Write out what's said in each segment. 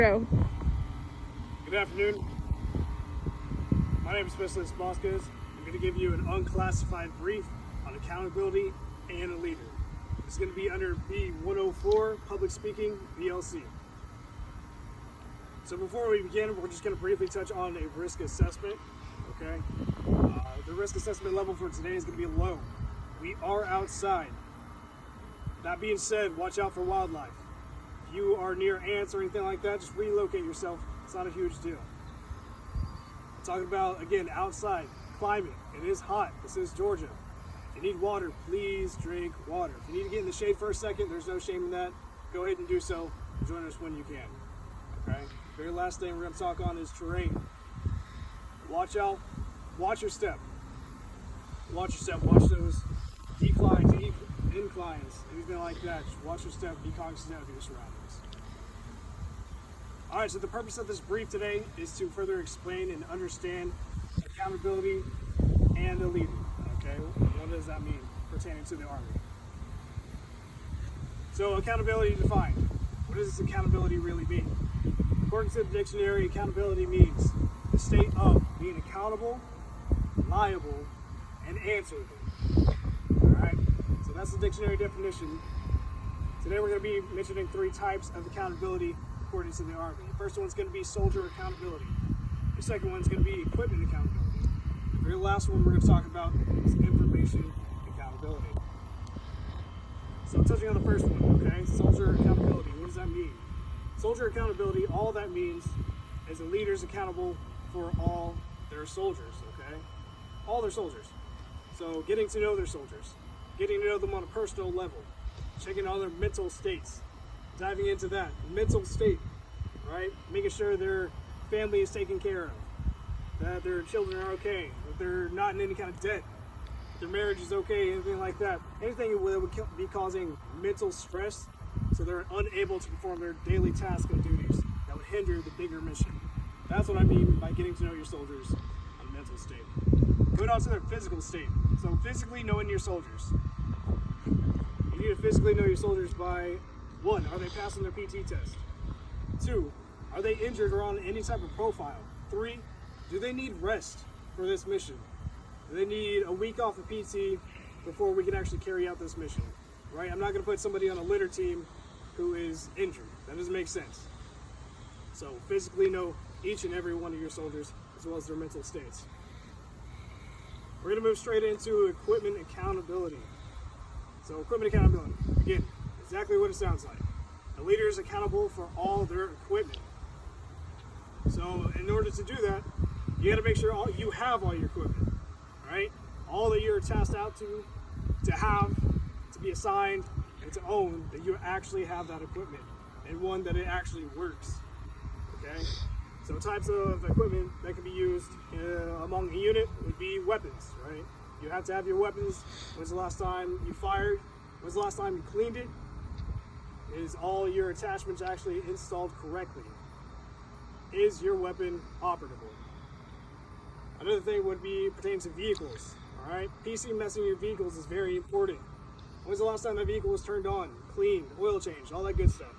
Go. Good afternoon. My name is Specialist Mosquez. I'm going to give you an unclassified brief on accountability and a leader. It's going to be under B104, Public Speaking, BLC. So before we begin, we're just going to briefly touch on a risk assessment. Okay. The risk assessment level for today is going to be low. We are outside. That being said, watch out for wildlife. If you are near ants or anything like that, just relocate yourself. It's not a huge deal. I'm talking about, again, outside, climate. It is hot. This is Georgia. If you need water, please drink water. If you need to get in the shade for a second, there's no shame in that. Go ahead and do so. Join us when you can. Okay? The very last thing we're going to talk on is terrain. Watch out. Watch your step. Watch your step. Watch those declines, inclines, anything like that. Just watch your step. Be cognizant of your surroundings. All right, so the purpose of this brief today is to further explain and understand accountability and a leader. Okay, what does that mean pertaining to the Army? So accountability defined. What does accountability really mean? According to the dictionary, accountability means the state of being accountable, liable, and answerable. All right, so that's the dictionary definition. Today we're going to be mentioning 3 types of accountability according to the Army. The first one's going to be soldier accountability. The second one's going to be equipment accountability. The very last one we're going to talk about is information accountability. So touching on the first one, okay, soldier accountability. What does that mean? Soldier accountability, all that means is a leader's accountable for all their soldiers, okay? All their soldiers. So getting to know their soldiers, getting to know them on a personal level, checking on their mental states, diving into that mental state, right? Making sure their family is taken care of, that their children are okay, that they're not in any kind of debt, their marriage is okay, anything like that. Anything that would be causing mental stress so they're unable to perform their daily tasks and duties that would hinder the bigger mission. That's what I mean by getting to know your soldiers on a mental state. Going on to their physical state. So physically knowing your soldiers. You need to physically know your soldiers by 1, are they passing their PT test? 2, are they injured or on any type of profile? 3, do they need rest for this mission? Do they need a week off of PT before we can actually carry out this mission? Right? I'm not going to put somebody on a litter team who is injured. That doesn't make sense. So physically know each and every one of your soldiers as well as their mental states. We're going to move straight into equipment accountability. So equipment accountability, again, exactly what it sounds like. A leader is accountable for all their equipment. So in order to do that, you got to make sure you have all your equipment, right? All that you're tasked out to have, to be assigned, and to own, that you actually have that equipment, and one that it actually works, okay? So types of equipment that can be used among a unit would be weapons, right? You have to have your weapons. When's the last time you fired? When's the last time you cleaned it? Is all your attachments actually installed correctly? Is your weapon operable? Another thing would be pertaining to vehicles, all right? PC messing your vehicles is very important. When's the last time that vehicle was turned on, cleaned, oil changed, all that good stuff?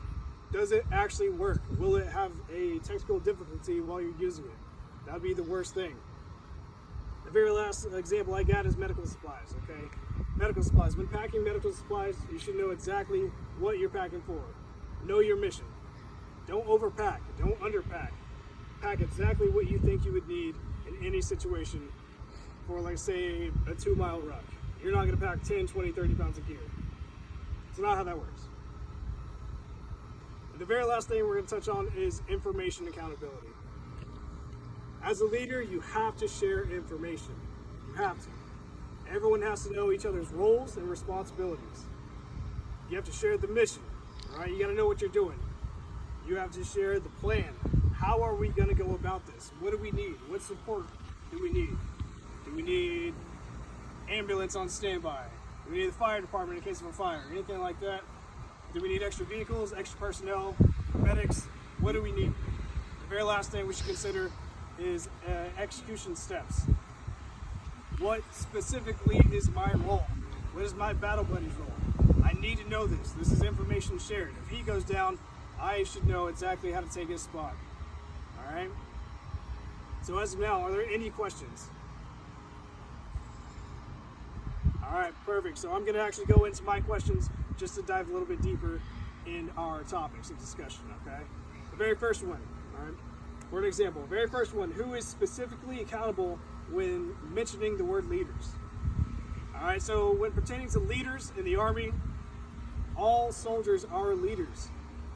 Does it actually work? Will it have a technical difficulty while you're using it? That would be the worst thing. The very last example I got is medical supplies, okay? Medical supplies. When packing medical supplies, you should know exactly what you're packing for. Know your mission. Don't overpack. Don't underpack. Pack exactly what you think you would need in any situation for, like, say, a 2-mile ruck. You're not going to pack 10, 20, 30 pounds of gear. It's not how that works. And the very last thing we're going to touch on is information accountability. As a leader, you have to share information. You have to. Everyone has to know each other's roles and responsibilities. You have to share the mission, all right? You got to know what you're doing. You have to share the plan. How are we going to go about this? What do we need? What support do we need? Do we need ambulance on standby? Do we need the fire department in case of a fire? Anything like that? Do we need extra vehicles, extra personnel, medics? What do we need? The very last thing we should consider is execution steps. What specifically is my role? What is my battle buddy's role? I need to know this. This is information shared. If he goes down, I should know exactly how to take his spot. All right? So as of now, are there any questions? All right, perfect. So I'm going to actually go into my questions just to dive a little bit deeper in our topics of discussion, okay? The very first one, all right? For an example, very first one, who is specifically accountable when mentioning the word leaders? All right, so when pertaining to leaders in the Army, all soldiers are leaders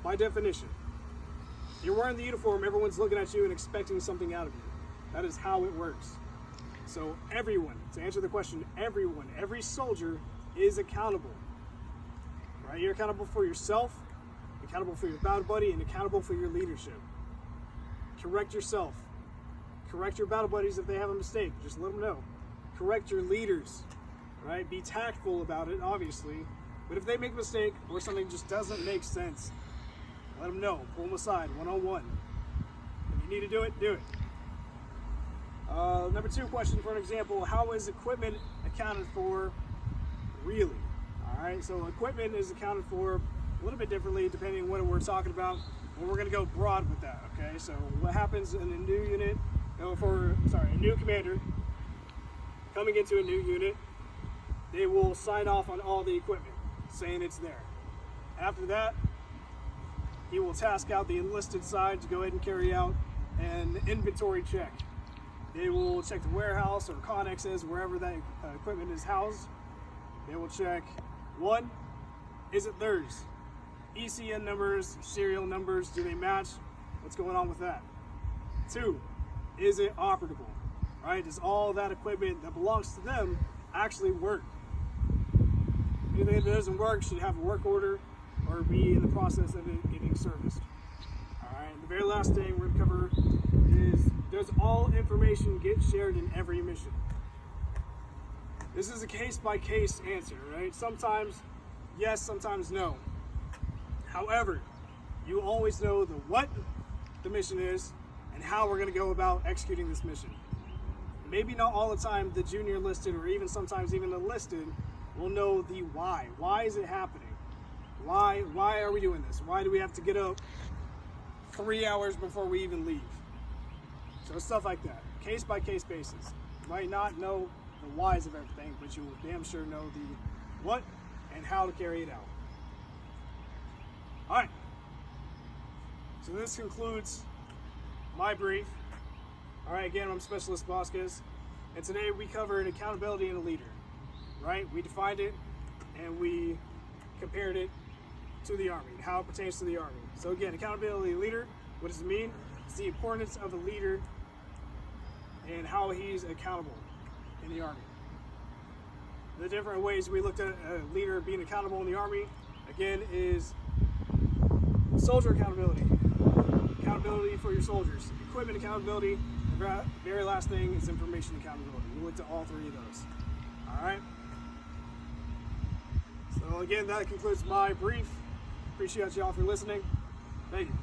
by definition. You're wearing the uniform, everyone's looking at you and expecting something out of you. That is how it works. So everyone, to answer the question, everyone, every soldier is accountable. Right? You're accountable for yourself, accountable for your battle buddy, and accountable for your leadership. Correct yourself. Correct your battle buddies if they have a mistake. Just let them know. Correct your leaders. Right? Be tactful about it, obviously. But if they make a mistake or something just doesn't make sense, let them know. Pull them aside, one-on-one. If you need to do it, do it. Number 2 question, for an example, how is equipment accounted for really? All right, so equipment is accounted for a little bit differently depending on what we're talking about. And we're going to go broad with that, okay? So what happens in a new unit, a new commander coming into a new unit, they will sign off on all the equipment, saying it's there. After that, he will task out the enlisted side to go ahead and carry out an inventory check. They will check the warehouse or connexes, wherever that equipment is housed. They will check, 1, is it theirs? ECN numbers, serial numbers, do they match? What's going on with that? 2, is it operable? Right? Does all that equipment that belongs to them actually work? Anything that doesn't work should have a work order or be in the process of it getting serviced. All right, and the very last thing we're going to cover is, does all information get shared in every mission? This is a case-by-case answer, right? Sometimes yes, sometimes no. However, you always know the what the mission is and how we're going to go about executing this mission. Maybe not all the time the junior enlisted or even sometimes even enlisted will know the why. Why is it happening? Why are we doing this? Why do we have to get up 3 hours before we even leave? So stuff like that, case by case basis. You might not know the whys of everything, but you will damn sure know the what and how to carry it out. All right, so this concludes my brief. All right, again, I'm Specialist Vasquez, and today we covered accountability in a leader, right? We defined it and we compared it to the Army, how it pertains to the Army. So again, accountability leader, what does it mean? It's the importance of a leader and how he's accountable in the Army. The different ways we looked at a leader being accountable in the Army, again, is soldier accountability, accountability for your soldiers, equipment accountability, the very last thing is information accountability. We looked at all 3 of those. All right. So again, that concludes my brief. Appreciate y'all for listening. Thank you.